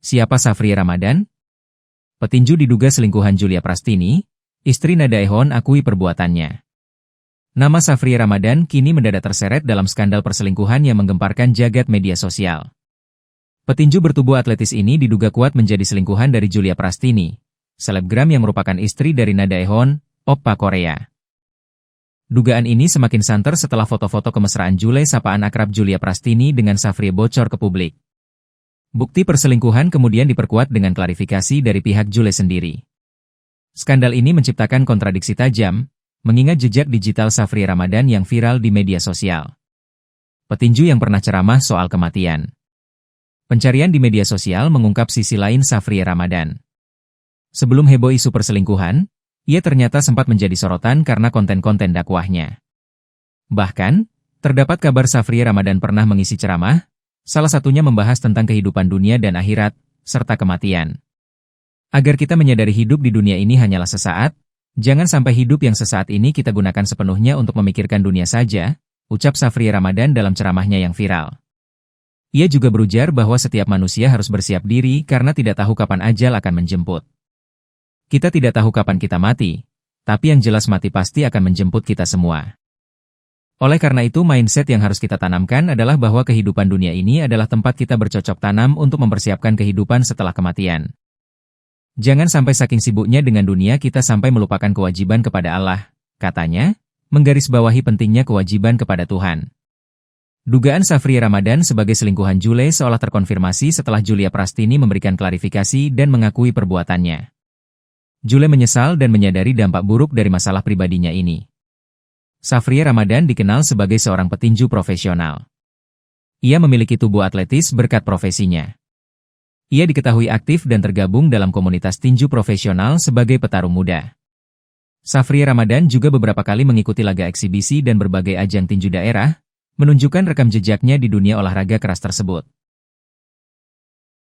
Siapa Safri Ramadan? Petinju diduga selingkuhan Julia Prastini, istri Nadaehon akui perbuatannya. Nama Safri Ramadan kini mendadak terseret dalam skandal perselingkuhan yang menggemparkan jagat media sosial. Petinju bertubuh atletis ini diduga kuat menjadi selingkuhan dari Julia Prastini, selebgram yang merupakan istri dari Nadaehon, oppa Korea. Dugaan ini semakin santer setelah foto-foto kemesraan Jule sapaan akrab Julia Prastini dengan Safri bocor ke publik. Bukti perselingkuhan kemudian diperkuat dengan klarifikasi dari pihak Jule sendiri. Skandal ini menciptakan kontradiksi tajam, mengingat jejak digital Safri Ramadan yang viral di media sosial. Petinju yang pernah ceramah soal kematian. Pencarian di media sosial mengungkap sisi lain Safri Ramadan. Sebelum heboh isu perselingkuhan, ia ternyata sempat menjadi sorotan karena konten-konten dakwahnya. Bahkan, terdapat kabar Safri Ramadan pernah mengisi ceramah, salah satunya membahas tentang kehidupan dunia dan akhirat, serta kematian. Agar kita menyadari hidup di dunia ini hanyalah sesaat, jangan sampai hidup yang sesaat ini kita gunakan sepenuhnya untuk memikirkan dunia saja, ucap Safri Ramadan dalam ceramahnya yang viral. Ia juga berujar bahwa setiap manusia harus bersiap diri karena tidak tahu kapan ajal akan menjemput. Kita tidak tahu kapan kita mati, tapi yang jelas mati pasti akan menjemput kita semua. Oleh karena itu mindset yang harus kita tanamkan adalah bahwa kehidupan dunia ini adalah tempat kita bercocok tanam untuk mempersiapkan kehidupan setelah kematian. Jangan sampai saking sibuknya dengan dunia kita sampai melupakan kewajiban kepada Allah, katanya, menggarisbawahi pentingnya kewajiban kepada Tuhan. Dugaan Safri Ramadan sebagai selingkuhan Jule seolah terkonfirmasi setelah Julia Prastini memberikan klarifikasi dan mengakui perbuatannya. Jule menyesal dan menyadari dampak buruk dari masalah pribadinya ini. Safri Ramadan dikenal sebagai seorang petinju profesional. Ia memiliki tubuh atletis berkat profesinya. Ia diketahui aktif dan tergabung dalam komunitas tinju profesional sebagai petarung muda. Safri Ramadan juga beberapa kali mengikuti laga eksibisi dan berbagai ajang tinju daerah, menunjukkan rekam jejaknya di dunia olahraga keras tersebut.